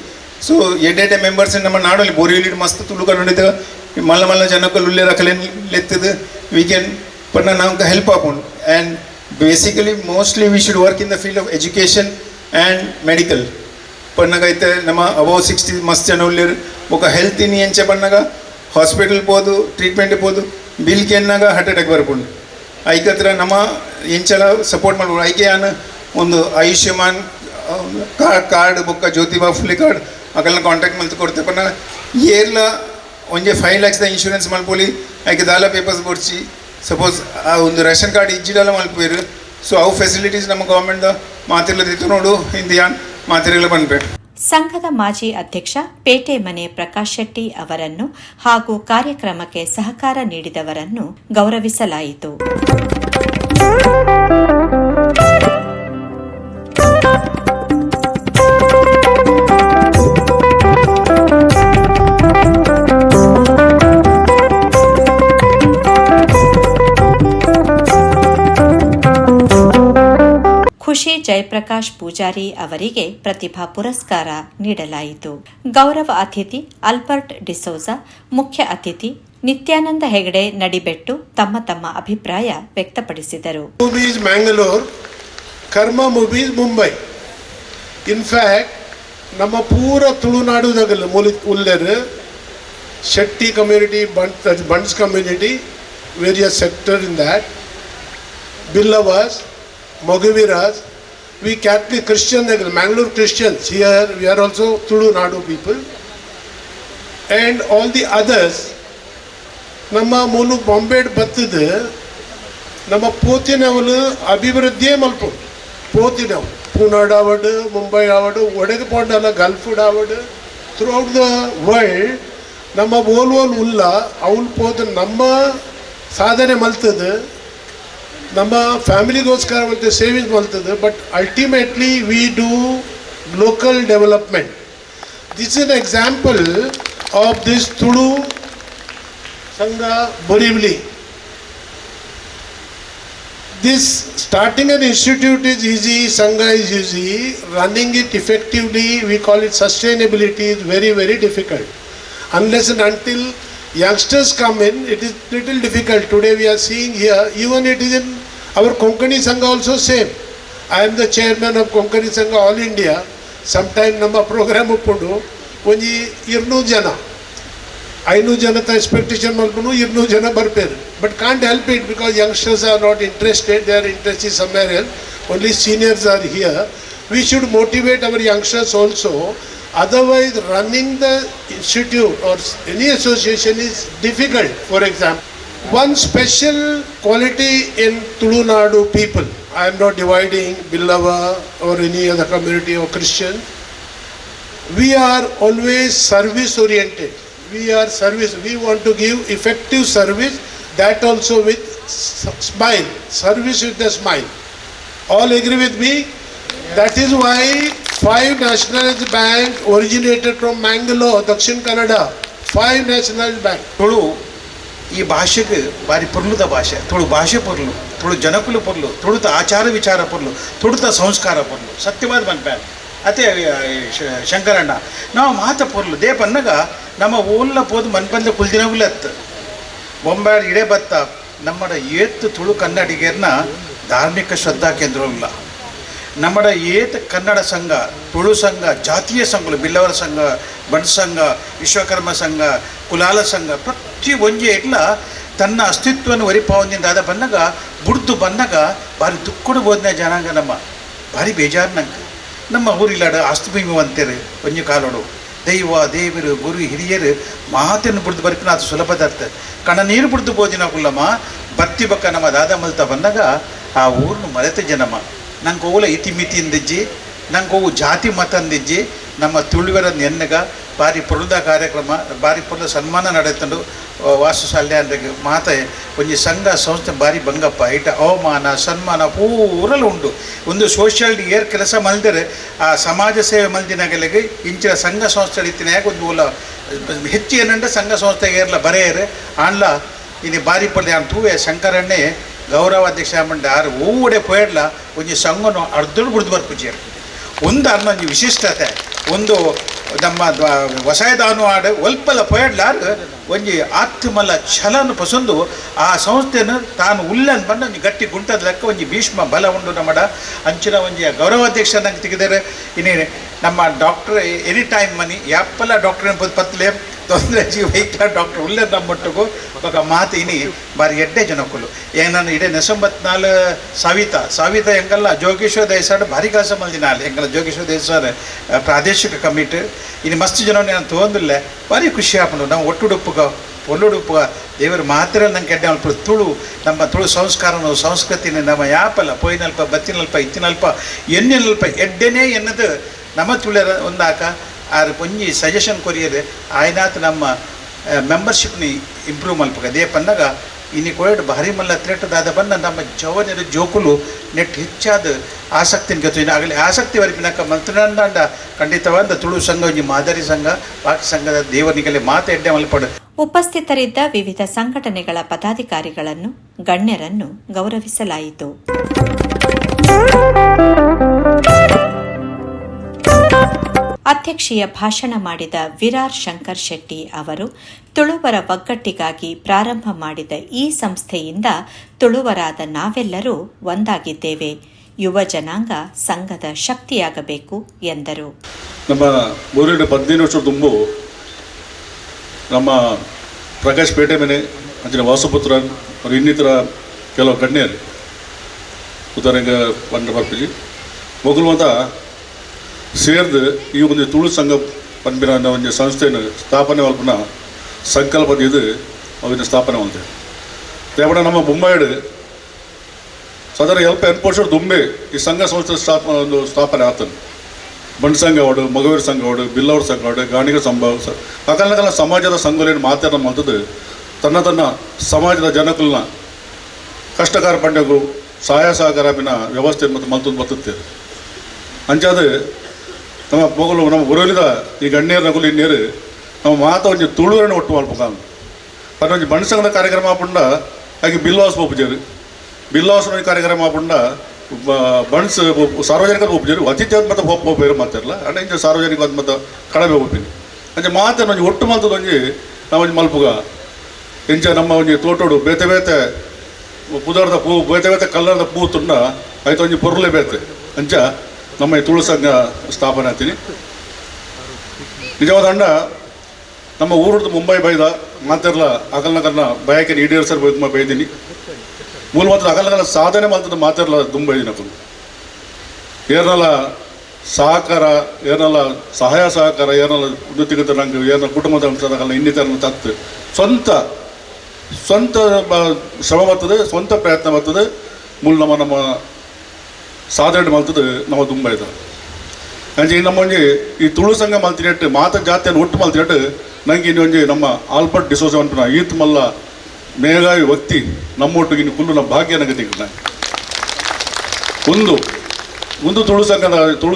ಸೊ ಎಡ್ಡೆ ಮೆಂಬರ್ಸ್ ನಮ್ಮ ನಾಡಲ್ಲಿ ಬೋರಿವಲಿ ಮಸ್ತ್ ತುಳು ಕನ್ನಡಿದ ಮಲ್ಲ ಜನಕ್ಕಲ್ಲಿ ಉಲ್ಲೆ ರಕಲೆ ಲೆತ್ತದ ವಿ ಕ್ಯಾನ್ ಪನ್ನ ನಮ್ಗೆ ಹೆಲ್ಪ್ ಆಪುಂಡು. And basically mostly we should work in the field of education and medical. ಪನ್ನಗೈತೆ ನಮ್ಮ ಅಬೌವ್ 60 ಮಸ್ತ್ ಜನ ಉಳ್ಳೇರು. ఒక ಹೆಲ್ತ್ ಇನ್ ಎಂಚೆ ಪನ್ನಗ ಹಾಸ್ಪಿಟಲ್ ಪೋದು ಟ್ರೀಟ್ಮೆಂಟ್ ಪೋದು ಬಿಲ್ ಕೆನ್ನಾಗ ಹಾರ್ಟ್ ಅಟ್ಯಾಕ್ ಬರ್ಪುಂಡು. ಐಕತ್ರ ನಮ್ಮ ಎಂಚಲ ಸಪೋರ್ಟ್ ಮಾಡ್ಬೋದು. ಐಕೆ ಆನ ಒಂದು ಆಯುಷ್ಮಾನ್ ಕಾರ್ಡ್ ಬೊಕ್ಕ ಜ್ಯೋತಿಬಾ ಫುಲಿ ಕಾರ್ಡ್ ಅಕಲ್ನ ಕಾಂಟ್ಯಾಕ್ಟ್ ಮಲ್ತು ಕೊಡ್ತೆ ಪನ್ನ ಏರ್ಲ ಒಂಜೆ 5 lakhs ಇನ್ಶೂರೆನ್ಸ್ ಮಲ್ಪೊಲಿ ಐಕೆ ದಾಲ ಪೇಪರ್ಸ್ ಕೊಡ್ಸಿ ಸಪೋಸ್ ಆ ಒಂದು ರೇಷನ್ ಕಾರ್ಡ್ ಇಜ್ಜಿಡಲ್ಲ ಮಲ್ಪೇರು. ಸೊ ಅವು ಫೆಸಿಲಿಟೀಸ್ ನಮ್ಮ ಗೌರ್ಮೆಂಟ್ ಮಾತಿರ್ಲದಿತ್ತು ನೋಡು ಹಿಂದಿಯಾನ್ ಮಾತಿರಲ್ಲ ಬಂದ್ಬೇಡ. ಸಂಘದ ಮಾಜಿ ಅಧ್ಯಕ್ಷ ಪೇಟೆ ಮನೆ ಪ್ರಕಾಶ್ ಶೆಟ್ಟಿ ಅವರನ್ನು ಹಾಗೂ ಕಾರ್ಯಕ್ರಮಕ್ಕೆ ಸಹಕಾರ ನೀಡಿದವರನ್ನು ಗೌರವಿಸಲಾಯಿತು. ಖುಷಿ ಜಯಪ್ರಕಾಶ್ ಪೂಜಾರಿ ಅವರಿಗೆ ಪ್ರತಿಭಾ ಪುರಸ್ಕಾರ ನೀಡಲಾಯಿತು. ಗೌರವ ಅತಿಥಿ ಆಲ್ಬರ್ಟ್ ಡಿಸೋಜಾ, ಮುಖ್ಯ ಅತಿಥಿ ನಿತ್ಯಾನಂದ ಹೆಗಡೆ ನಡಿಬೆಟ್ಟು ತಮ್ಮ ತಮ್ಮ ಅಭಿಪ್ರಾಯ ವ್ಯಕ್ತಪಡಿಸಿದರು. ಮೂವೀಸ್ ಮ್ಯಾಂಗ್ಳೂರ್, ಕರ್ಮ ಮೂವೀಸ್ ಮುಂಬೈ. ಇನ್ಫ್ಯಾಕ್ಟ್ ನಮ್ಮ ಪೂರ ತುಳುನಾಡುದಾಗಲ್ಲ ಉಲ್ಲೆರು Shetty community, Bunts community, various sector in that, Billavas, Mogaviras, we Catholic Christians, Mangalore Christians, here we are also Tulu Nadu people, and all the others. ನಮ್ಮ ಮೂಲು ಬಾಂಬೆ ಬತ್ತದ ನಮ್ಮ ಪೋತಿನವಲು ಅಭಿವೃದ್ಧಿಯೇ ಮಲ್ಪ ಪೋತಿನವು ಪೂನಾಡ್ ಆವಡು, ಮುಂಬೈ ಆವಡು, ಒಡೆಗೆ ಪಾಂಡಲ್ಲ ಗಲ್ಫುಡ್ ಆವಡು, ಥ್ರೂ ಔಟ್ ದ ವರ್ಲ್ಡ್ ನಮ್ಮ ಓಲ್ ಉಲ್ಲ ಅವಳು ಪೋತ ನಮ್ಮ ಸಾಧನೆ ಮಲ್ತದ, ನಮ್ಮ ಫ್ಯಾಮಿಲಿಗೋಸ್ಕರ ಮತ್ತು ಸೇವಿಂಗ್ಸ್ ಮಾಡ್ತದೆ. But ultimately we do local development. This is an example of this Tulu ಸಂಘ Borivali. this starting an institute is easy, Sangha is easy, running it effectively, we call it sustainability, is very, very difficult. Unless and until youngsters come in, it is little difficult. Today we are seeing here, even it is in our Konkani Sangha also same. I am the chairman of Konkani Sangha All India. Sometime ನಮ್ಮ ಪ್ರೋಗ್ರಾಮ್ ಉಪ್ಪುಂಡು ಒಂಜಿ 200 ಜನ 500 ಜನದ ಎಕ್ಸ್ಪೆಕ್ಟೇಷನ್ ಮಲ್ಪನು 200 ಜನ ಬರ್ಪೇರು. But can't help it because youngsters are not interested, they are interested somewhere else, only seniors are here. We should motivate our youngsters also. Otherwise, running the institute or any association is difficult. For example, one special quality in Tulunadu people, I am not dividing Billava or any other community or Christian, we are always service oriented. We are service, we want to give effective service, that also with smile, service with a smile. All agree with me? That is why 5 nationalized bank originated from Mangalore, Dakshin Kannada. 5 nationalized bank. Tulu ಈ ಭಾಷೆಗೆ ಭಾರಿ ಪೊರ್ಲುದ ಭಾಷೆ. ತುಳು ಭಾಷೆ ಪೊರ್ಲು, ತುಳು ಜನಕುಲು ಪೊರ್ಲು, ತುಳುತ ಆಚಾರ ವಿಚಾರ ಪೊರ್ಲು, ತುಳುತ ಸಂಸ್ಕಾರ ಪೊರ್ಲು. ಸತ್ಯವಾದ ಮನ್ಪ್ಯಾರ ಅದೇ ಶಂಕರಣ್ಣ ನಾವು ಮಾತ ಪೊರ್ಲು ದೇ ಪನ್ನಗ ನಮ್ಮ ಊಲ್ಲ ಪೋದು ಮನ್ಪಂದ ಕುಲ್ದಿನಗುಲತ್ತು ಬೊಂಬಾಡ್ ಇಡೇ ಬತ್ತ ನಮ್ಮಡ ಏತ್ತು ತುಳು ಕನ್ನಡಿಗರ್ನ ಧಾರ್ಮಿಕ ಶ್ರದ್ಧಾ ಕೇಂದ್ರವಿಲ್ಲ. ನಮ್ಮಡ ಏತ್ ಕನ್ನಡ ಸಂಘ, ತುಳು ಸಂಘ, ಜಾತೀಯ ಸಂಘಗಳು, ಬಿಲ್ಲವರ ಸಂಘ, ಬಂಡ್ ಸಂಘ, ವಿಶ್ವಕರ್ಮ ಸಂಘ, ಕುಲಾಲ ಸಂಘ, ಪ್ರತಿ ಒಂಜಿ ಇಟ್ಲ ತನ್ನ ಅಸ್ತಿತ್ವವನ್ನು ಒರಿಪಾವೊಂದಿಂದ ಆದ ಬನ್ನಗ ಬುಡ್ದು ಬನ್ನಗ ಭಾರಿ ದುಃಖಡು ಬೋಧನೆ ಜನಾಂಗ ನಮ್ಮ ಭಾರಿ ಬೇಜಾರು ನಂಗೆ. ನಮ್ಮ ಊರಿಲಾಡ ಆಸ್ತುಭೂಮಿ ಅಂತಾರೆ ಒಂಜಿ ಕಾಲೋಡು ದೈವ ದೇವರು ಗುರು ಹಿರಿಯರು ಮಾತನ್ನು ಬಿಡ್ದು ಬರ್ಕಿನ ಅದು ಸುಲಭದರ್ಥ ಕಣ ನೀರು ಬಿಡ್ದು ಬೋದಿನ ಕುಲ್ಲಮ್ಮ ಬತ್ತಿ ಬಕ್ಕ ನಮ್ಮ ದಾದ ಮಲ್ತ ಬಂದಾಗ ಆ ಊರನ್ನು ಮರೆತ ಜನಮ್ಮ. ನಂಗೆ ಹೋಗಲ ಇತಿಮಿತಿಯಿಂದಿಜ್ಜಿ, ನಂಗೆ ಹೋಗು ಜಾತಿ ಮತ ಅಂದಿಜ್ಜಿ ನಮ್ಮ ತುಳುವರ ನೆನ್ನಗ ಭಾರಿ ಪುರದ ಕಾರ್ಯಕ್ರಮ, ಭಾರಿ ಪುರದ ಸನ್ಮಾನ ನಡೆತಂಡು ವಾಸ್ತುಶಾಲೆ ಅಂದಾಗ ಮಾತೆ ಒಂಜಿ ಸಂಘ ಸಂಸ್ಥೆ ಭಾರಿ ಬಂಗಪ್ಪ ಐಟ ಅವಮಾನ ಸನ್ಮಾನ ಪೂರಲು ಉಂಡು. ಒಂದು ಸೋಷಿಯಲ್ ಏರ್ ಕೆಲಸ ಮಲ್ದರೆ ಆ ಸಮಾಜ ಸೇವೆ ಮಲ್ದಿನಾಗಲಿಗೆ ಇಂಚಿನ ಸಂಘ ಸಂಸ್ಥೆ ಇತ್ತಿನಾಗ ಒಂದು ಓಲ ಹೆಚ್ಚು ಏನಂದ್ರೆ ಸಂಘ ಸಂಸ್ಥೆ ಏರ್ಲ ಬರೆಯರೆ ಆನ್ಲ ಇನ್ನು ಭಾರಿ ಪಡೆ ತೂವೆ ಶಂಕರಣ್ಣೆ ಗೌರವಾಧ್ಯಕ್ಷ ಮಂಡ ಆರು ಓಡೆ ಪೋಯಡ್ಲ ಒಂಜಿ ಸಂಘನು ಅರ್ಧಡು ಬಿಡ್ದು ಬರ್ಪುಜೇರು ಒಂದು ಅನ್ನೊಂದು ವಿಶಿಷ್ಟತೆ ಒಂದು ನಮ್ಮ ಹೊಸದಾನು ಆಡು ಒಲ್ಪಲ ಪೋಯಡ್ಲಾರು ಒಂಜಿ ಆತ್ಮಲ ಛಲನು ಪಸಂದು ಆ ಸಂಸ್ಥೆನ ತಾನು ಉಲ್ಲನ್ ಬಂದು ಒಂಜಿ ಗಟ್ಟಿ ಗುಂಟದ ಲೆಕ್ಕ ಒಂಜಿ ಭೀಷ್ಮ ಬಲ ಉಂಡು ನಮ್ಮಡ ಅಂಚಿನ ಒಂಜಿ ಗೌರವಾಧ್ಯಕ್ಷ ನಂಗೆ ತೆಗೆದರೆ ಇನ್ನೇ ನಮ್ಮ ಡಾಕ್ಟರ್ ಎನಿ ಟೈಮ್ ಮನಿ ಯಾಪ್ಪಲ ಡಾಕ್ಟರ್ ಪತ್ಲೆ ತೊಂದರೆ ಜೀವ ವೈಕ್ಲ ಡಾಕ್ಟರ್ ಉಲ್ಲರ್ ನಮ್ಮೊಟ್ಟಿಗೂ ఒక ಮಾತ ಇನಿ ಬಾರಿ ಎಡ್ಡೆ ಜನಕ್ಕಲು ನಾನು ಇಡೇ 94 ಸಾವಿತ ಎಂಗಲ್ಲ ಜೋಗೇಶ್ವರ ದೇಸಾಡು ಭಾರಿ ಕೆಲಸ ಮಲ್ದಿನ ಅಲ್ಲಿ ಎಂಗಲ್ಲ ಜೋಗೇಶ್ವರ ದೇಸಾರ ಪ್ರಾದೇಶಿಕ ಕಮಿಟಿ ಇನ್ನು ಮಸ್ತ್ ಜನ ನಾನು ತೊಗೊಂದಿಲ್ಲ ಭಾರಿ ಖುಷಿ ಹಾಕೊಂಡು ನಾವು ಒಟ್ಟುಡುಪ್ಪುಗ ಒಲ್ಲುಡುಪ್ಪುಗ ದೇವರು ಮಾತ್ರ ನಂಗೆ ಎಡ್ಡೆ ಅಲ್ಪ ತುಳು ನಮ್ಮ ತುಳು ಸಂಸ್ಕಾರನು ಸಂಸ್ಕೃತಿನ ನಮ್ಮ ಯಾಪಲ್ಲ ಪೊಯ್ನಲ್ಪ ಬತ್ತಿನಲ್ಪ ಇತ್ತಿನಲ್ಪ ಎನ್ನೆನಲ್ಪ ಎಡ್ಡೆನೇ ಎನ್ನದು ನಮ್ಮ ತುಳ್ಯರ ಒಂದಾಕ ಆರು ಒಂಜಿ ಸಜೆಷನ್ ಕೊರಿಯರು ಆಯ್ನಾತ್ ನಮ್ಮ ಮೆಂಬರ್ಶಿಪ್ನಿ ಇಂಪ್ರೂವ್ ಮಲ್ಪಗ ದೇ ಪನ್ನಗ ಇನ್ನು ಕೊರಡು ಭಾರಿ ಮಲ್ಲ ತ್ರೆಟ್ಟದಾದ ಬನ್ನ ನಮ್ಮ ಜವನರು ಜೋಕುಲು ನೆಟ್ ಹೆಚ್ಚಾದ ಆಸಕ್ತಿನ ಗತು ಆಗಲಿ ಆಸಕ್ತಿ ವರೆಪಿನಕ ಮಲ್ತನಂದ ಖಂಡಿತವಾದ ತುಳು ಸಂಘ ಒಂಜಿ ಮಾದರಿ ಸಂಘ ಪಾಕಿ ಸಂಘದ ದೇವನಿಗಲೆ ಮಾತು ಎಡ್ಡೆ ಮಲ್ಪಡು. ಉಪಸ್ಥಿತರಿದ್ದ ವಿವಿಧ ಸಂಘಟನೆಗಳ ಪದಾಧಿಕಾರಿಗಳನ್ನು ಗಣ್ಯರನ್ನು ಗೌರವಿಸಲಾಯಿತು. ಅಧ್ಯಕ್ಷೀಯ ಭಾಷಣ ಮಾಡಿದ ವಿರಾರ್ ಶಂಕರ್ ಶೆಟ್ಟಿ ಅವರು ತುಳುವರ ಒಗ್ಗಟ್ಟಿಗಾಗಿ ಪ್ರಾರಂಭ ಮಾಡಿದ ಈ ಸಂಸ್ಥೆಯಿಂದ ತುಳುವರಾದ ನಾವೆಲ್ಲರೂ ಒಂದಾಗಿದ್ದೇವೆ, ಯುವ ಜನಾಂಗ ಸಂಘದ ಶಕ್ತಿಯಾಗಬೇಕು ಎಂದರು. ನಮ್ಮ ಊರಿನ 15 ವರ್ಷ ತುಂಬು ನಮ್ಮ ಪ್ರಕಾಶ್ ಪೇಟೆ ಮೇಲೆ ಅಂಚಿನ ವಾಸುಪುತ್ರ ಅವರು ಇನ್ನಿತರ ಕೆಲವು ಗಣ್ಯರು ಉದಾಹರಣೆಗೆ ಬಂಡ ಬರ್ಪಿಜಿ ಮೊಗಲು ಅಂತ ಸೇರ್ದು ಈ ಒಂದು ತುಳು ಸಂಘ ಪನ್ಪಿನ ಒಂದು ಸಂಸ್ಥೆಯನ್ನು ಸ್ಥಾಪನೆ ಮಲ್ಪನ ಸಂಕಲ್ಪದ ಇದು ಅವನ್ನ ಸ್ಥಾಪನೆ ಮಾಡ್ತೇವೆ. ತೇವಡ ನಮ್ಮ ಬೊಂಬಾಯಿಡು ಸಾಧಾರಣ 8 ವರ್ಷ ದುಂಬೆ ಈ ಸಂಘ ಸಂಸ್ಥೆ ಸ್ಥಾಪನೆ ಆಗ್ತದೆ. ಬಂಡ್ ಸಂಘ ಅವಡು, ಮಗವೀರ ಸಂಘ ಅವಡು, ಬಿಲ್ಲವ್ರ ಸಂಘ ಅವಡು, ಗಾಣಿಗರ ಸಂಭವ ಅಕಲ್ನಕಲ್ಲ ಸಮಾಜದ ಸಂಘಲೇನು ಮಾತಾಡ ಮಾಡ್ತದೆ ತನ್ನ ಸಮಾಜದ ಜನಕಲ್ನ ಕಷ್ಟಕಾರ ಪಂಡಗೂ ಸಹಾಯ ಸಹಕಾರಪಿನ ವ್ಯವಸ್ಥೆ ಮತ್ತು ಮಲ್ತದ್ದು ಬರ್ತೇವೆ. ಅಂಚಾದ ನಮ್ಮ ಮೊಗಲು ನಮ್ಮ ಉರಲಿದ ಈ ಗಣ್ಯರ ನಗುಲು ಇನ್ನೇರು ನಾವು ಮಾತ ಒಂಜಿ ತುಳುವರನ್ನು ಒಟ್ಟು ಮಲ್ಪಕ ಪನ್ನ ಒಂಜಿ ಬಣ್ಣ ಸಂಘದ ಕಾರ್ಯಕ್ರಮ ಹಾಪುಂಡ ಹಾಗೆ ಬಿಲ್ವಾಸ್ ಪೋಪುಜೇರು ಬಿಲ್ಲಾಸನ ಕಾರ್ಯಕ್ರಮ ಪುಂಡ ಬಣ್ಸ್ ಸಾರ್ವಜನಿಕ ಒಪ್ಪಿದ್ರು ಅತಿಥಿ ಅಂತ ಮತ್ತೆ ಹೋಗ್ಬೇರು ಮಾತಾರಲ್ಲ ಅಣ್ಣ ಇಂಚ ಸಾರ್ವಜನಿಕ ಅಂತ ಮತ್ತೆ ಕಡಿಮೆ ಒಪ್ಪಿನಿ ಅಂಚೆ ಮಾತೆ ಒಂಜಿ ಒಟ್ಟು ಮಾತದ ಒಂಜಿ ನಾವೊಂಜಿ ಮಲ್ಪುಗ ಇಂಚ ನಮ್ಮ ಒಂಜಿ ತೋಟೋಡು ಬೇತೆ ಬೇತೆ ಪುದರ್ದ ಪೂ ಬೇತೆ ಬೇತೆ ಕಲ್ಲರ್ದ ಪೂ ತುಂಡ ಆಯ್ತು ಒಂಜಿ ಪೊರ್ಲೆ ಬೇತೆ ಅಂಚ ನಮ್ಮ ಈ ತುಳು ಸಂಘ ಸ್ಥಾಪನೆ ಆಗ್ತೀನಿ ನಿಜವಾದ ಅಂಡ ನಮ್ಮ ಊರದ್ದು ಮುಂಬೈ ಬೈದ ಮಾತಿರಲ್ಲ ಅಗಲ್ನಗರ್ನ ಬಯಕೆ ಈಡೇರಿಸರ್ ಬೈದೀನಿ ಮೂಲ ಮಾತ್ರ ಅಗಲ್ನಗರ ಸಾಧನೆ ಮಾತ್ರ ಮಾತಿರಲ್ಲ ತುಂಬ ಬೈದಿನ ಏರ್ನಲ್ಲ ಸಹಕಾರ ಏರ್ನಲ್ಲ ಸಹಾಯ ಸಹಕಾರ ಏರ್ನಲ್ಲ ಉನ್ನತಿಗತ ನಂಗೆ ಏರ್ನ ಕುಟುಂಬದ ಅಂಶದಾಗಲ್ಲ ಇನ್ನಿತರ ತತ್ತು ಸ್ವಂತ ಶ್ರಮ ಬರ್ತದೆ ಸ್ವಂತ ಪ್ರಯತ್ನ ಬರ್ತದೆ ಮೂಲ ನಮ್ಮ ಸಾಧನೆ ಮಾಡ್ತದೆ ನಾವು ತುಂಬ ಇದ್ದಾರೆ ಅಂಚೆ ನಮ್ಮ ಒಂಜಿ ಈ ತುಳು ಸಂಘ ಮಲ್ತಿನೆಟ್ಟು ಮಾತ ಜಾತಿಯನ್ನು ಒಟ್ಟು ಮಲ್ತಿನೆಟ್ಟು ನಂಗೆ ಇನ್ನೊಂಜಿ ನಮ್ಮ ಆಲ್ಬರ್ಟ್ ಡಿಸೋಜ ಅಂಟುನ ಈತ್ ಮಲ್ಲ ಮೇಘಾವಿ ವ್ಯಕ್ತಿ ನಮ್ಮೊಟ್ಟಿಗೆ ಇನ್ನು ಕುಲ್ಲು ನಮ್ಮ ಭಾಗ್ಯ ನಂಗೆ ತೆಗೆದ ಒಂದು ತುಳು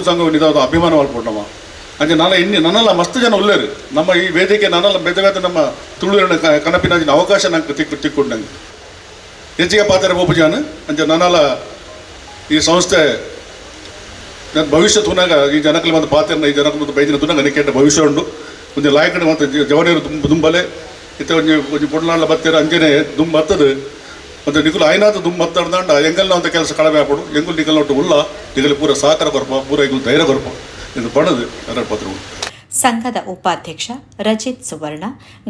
ಸಂಘ ಇದಾದ ಅಭಿಮಾನ ಮಾಡ್ಕೊಂಡು ನಮ್ಮ ಅಂಚೆ ನನ್ನೆಲ್ಲ ಮಸ್ತ್ ಜನ ಉಳ್ಳೇರು ನಮ್ಮ ಈ ವೇದಿಕೆ ನನ್ನೆಲ್ಲ ಬೇತೆ ನಮ್ಮ ತುಳು ಕನಪಿನ ಅವಕಾಶ ನಂಗೆ ತಿಕ್ಕೊಂಡು ನಂಗೆ ಹೆಚ್ಚಿಗೆ ಪಾತ್ರ ಬೋಪುಜಾನ ಅಂಚೆ ನನ್ನೆಲ್ಲ ಈ ಸಂಸ್ಥೆ ನಾನು ಭವಿಷ್ಯ ತುನಾಗ ಈ ಜನಕ್ಕೆ ಒಂದು ಪಾತ್ರ ಈ ಜನಕ್ಕೆ ಒಂದು ಬೈದಿನ ತುನಾಗ ನನಗೆ ಭವಿಷ್ಯ ಉಂಡು ಒಂದು ಲಾಯಕಡೆ ಮತ್ತು ಜವನೇರು ದುಂಬಲೆ ಇತ್ತ ಒಂಜಿ ಪುಡ್ಲಾಳ ಬತ್ತೀರ ಅಂಜನೆ ದುಂಬ ಬರ್ತದೆ ಮತ್ತು ನಿಗುಲು ಆಯ್ನಾದ ದುಂಬ ಬತ್ತಾಡ್ದಾಂಡ ಎಂಗಲ್ನ ಅಂತ ಕೆಲಸ ಕಡಿಮೆ ಆಗ್ಬಿಡು ಎಂಗುಲ್ ನಿಗಲ್ ಒಟ್ಟು ಉಳ್ಳ ನಿಗಲು ಪೂರ ಸಹಕಾರ ಕೊರಪ ಪೂರ ಈಗಲು ಧೈರ್ಯ ಕೊರಪ ಇದು ಪಡೆದು ಎರಡು ಪತ್ರ ಸಂಘದ ಉಪಾಧ್ಯಕ್ಷ ರಜಿತ್ ಸುವರ್ಣ,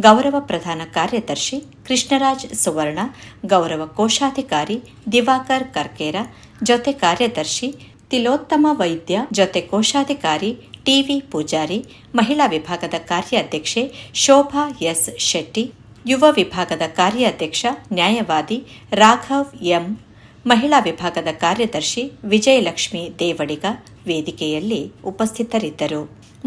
ಗೌರವ ಪ್ರಧಾನ ಕಾರ್ಯದರ್ಶಿ ಕೃಷ್ಣರಾಜ್ ಸುವರ್ಣ, ಗೌರವ ಕೋಶಾಧಿಕಾರಿ ದಿವಾಕರ್ ಕರ್ಕೇರ, ಜೊತೆ ಕಾರ್ಯದರ್ಶಿ ತಿಲೋತ್ತಮ ವೈದ್ಯ, ಜೊತೆ ಕೋಶಾಧಿಕಾರಿ ಟಿವಿ ಪೂಜಾರಿ, ಮಹಿಳಾ ವಿಭಾಗದ ಕಾರ್ಯಾಧ್ಯಕ್ಷೆ ಶೋಭಾ ಎಸ್ ಶೆಟ್ಟಿ, ಯುವ ವಿಭಾಗದ ಕಾರ್ಯಾಧ್ಯಕ್ಷ ನ್ಯಾಯವಾದಿ ರಾಘವ್ ಎಂ, ಮಹಿಳಾ ವಿಭಾಗದ ಕಾರ್ಯದರ್ಶಿ ವಿಜಯಲಕ್ಷ್ಮಿ ದೇವಡಿಗ ವೇದಿಕೆಯಲ್ಲಿ ಉಪಸ್ಥಿತರಿದ್ದರು.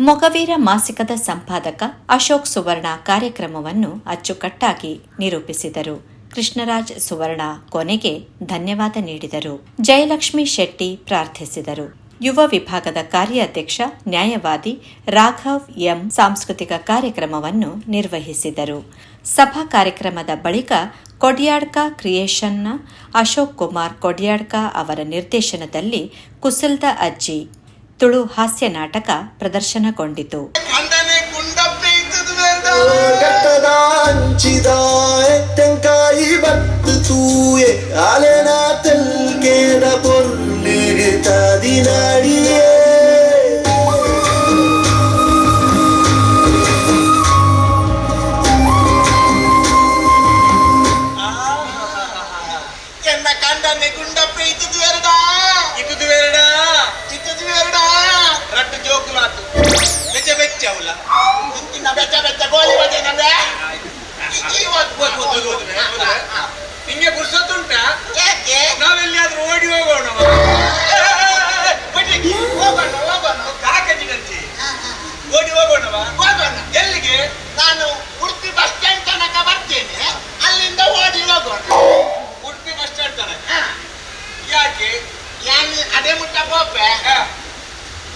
ಮೊಗವೀರ ಮಾಸಿಕದ ಸಂಪಾದಕ ಅಶೋಕ್ ಸುವರ್ಣ ಕಾರ್ಯಕ್ರಮವನ್ನು ಅಚ್ಚುಕಟ್ಟಾಗಿ ನಿರೂಪಿಸಿದರು. ಕೃಷ್ಣರಾಜ್ ಸುವರ್ಣ ಕೊನೆಗೆ ಧನ್ಯವಾದ ನೀಡಿದರು. ಜಯಲಕ್ಷ್ಮಿ ಶೆಟ್ಟಿ ಪ್ರಾರ್ಥಿಸಿದರು. ಯುವ ವಿಭಾಗದ ಕಾರ್ಯಾಧ್ಯಕ್ಷ ನ್ಯಾಯವಾದಿ ರಾಘವ್ ಎಂ ಸಾಂಸ್ಕೃತಿಕ ಕಾರ್ಯಕ್ರಮವನ್ನು ನಿರ್ವಹಿಸಿದರು. ಸಭಾ ಕಾರ್ಯಕ್ರಮದ ಬಳಿಕ ಕೊಡ್ಯಾಡ್ಕ ಕ್ರಿಯೇಷನ್ನ ಅಶೋಕ್ ಕುಮಾರ್ ಕೊಡ್ಯಾಡ್ಕ ಅವರ ನಿರ್ದೇಶನದಲ್ಲಿ ಕುಸಲ್ದ ಅಜ್ಜಿ ತುಳು ಹಾಸ್ಯ ನಾಟಕ ಪ್ರದರ್ಶನಗೊಂಡಿತು. ನಿಂಗೆ ಪುರ್ಸೊತ್ತುಂಟ ನಾವೆಲ್ಲಿಯಾದ್ರೂ ಓಡಿ ಹೋಗೋಣ ಓಡಿ ಹೋಗೋಣವಾ ಎಲ್ಲಿಗೆ? ನಾನು ಉಡುಪಿ ಬಸ್ ಸ್ಟ್ಯಾಂಡ್ ತನಕ ಬರ್ತೇನೆ, ಅಲ್ಲಿಂದ ಓಡಿ ಹೋಗೋಣ. ಉಡುಪಿ ಬಸ್ ಸ್ಟ್ಯಾಂಡ್ ತನಕ ಯಾಕೆ? ಅದೇ ಮುಟ್ಟ ಬೋಪೆ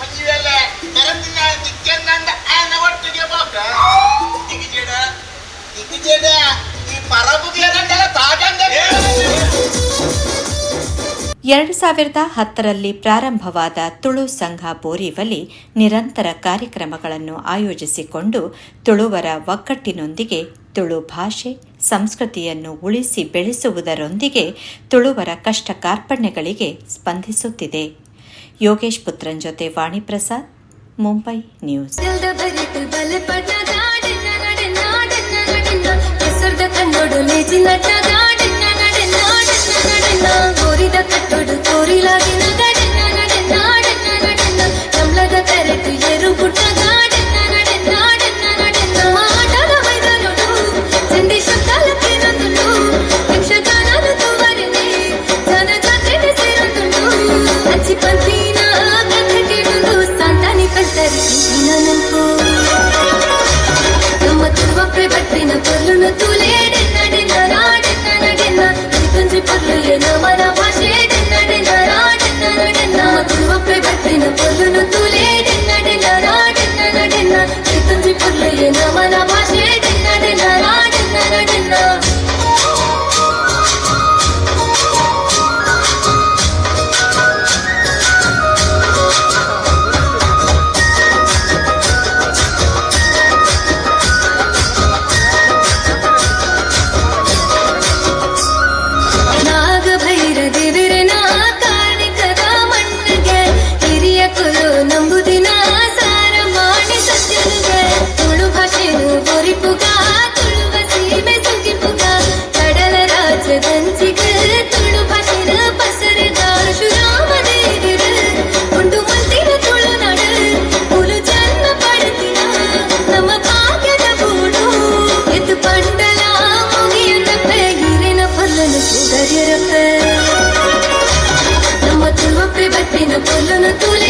ಒಂದು ವೇಳೆ ನೆರಪಿನ ದಿಕ್ಕೆಂದ ಆಯನ ಒಟ್ಟಿಗೆ ಬೋಪ ದಿಗಿಜೇಡ ಈ ಪರಬುದಿಯರೆಲ್ಲ ತಾಗಂದ. 2010ರಲ್ಲಿ ಪ್ರಾರಂಭವಾದ ತುಳು ಸಂಘ ಬೋರಿವಲಿ ನಿರಂತರ ಕಾರ್ಯಕ್ರಮಗಳನ್ನು ಆಯೋಜಿಸಿಕೊಂಡು ತುಳುವರ ಒಗ್ಗಟ್ಟಿನೊಂದಿಗೆ ತುಳು ಭಾಷೆ ಸಂಸ್ಕೃತಿಯನ್ನು ಉಳಿಸಿ ಬೆಳೆಸುವುದರೊಂದಿಗೆ ತುಳುವರ ಕಷ್ಟ ಕಾರ್ಪಣ್ಯಗಳಿಗೆ ಸ್ಪಂದಿಸುತ್ತಿದೆ. ಯೋಗೇಶ್ ಪುತ್ರನ್ ಜೊತೆ ವಾಣಿ ಪ್ರಸಾದ್, ಮುಂಬೈ ನ್ಯೂಸ್. ಕೋರಿದ ಕಟ್ಟೋಡು ಕೋರಿಲಾಗಿನ ಗಡೆನ ನಡೆನ ನಡೆನ ಕಮಲದ ಕರೆದು ಎರು ಗುಡ್ಡ ಗಾಡೆನ ನಡೆನ ನಡೆನ ನಡೆನ ಆಟದ ಮೈದಾನೋಡು ಚಂಡಿ ಶಬ್ದಾಲಕ್ಕೆ ನಂದುಂಡು ಯಕ್ಷಗಾನದ ತುವರನೆ ಜನ ಜಾತ್ರೆಗೆ ಸೇರಂದುಂಡು ಅಚ್ಚಿ ಪಂತಿನ ಕಥೆ ಕೇಳುವುದು ಸಂತಾನಿ ಪಂತರಿ ನೆನಪು ನಮ್ಮ ತುಳುವಪ್ಪೆ ಬಟ್ಟಿನ ಪೊರ್ಲುನ ತುಲೇಡೆ ನಡೆನ ನಾಡೆನ ನಡೆನ ಕೊಂಚ ಪೊರ್ಲು ಏನ ಮನ ಭಾಷೆ ನಡೆನ ನಾಡ కట్టిన పొల్లును తులే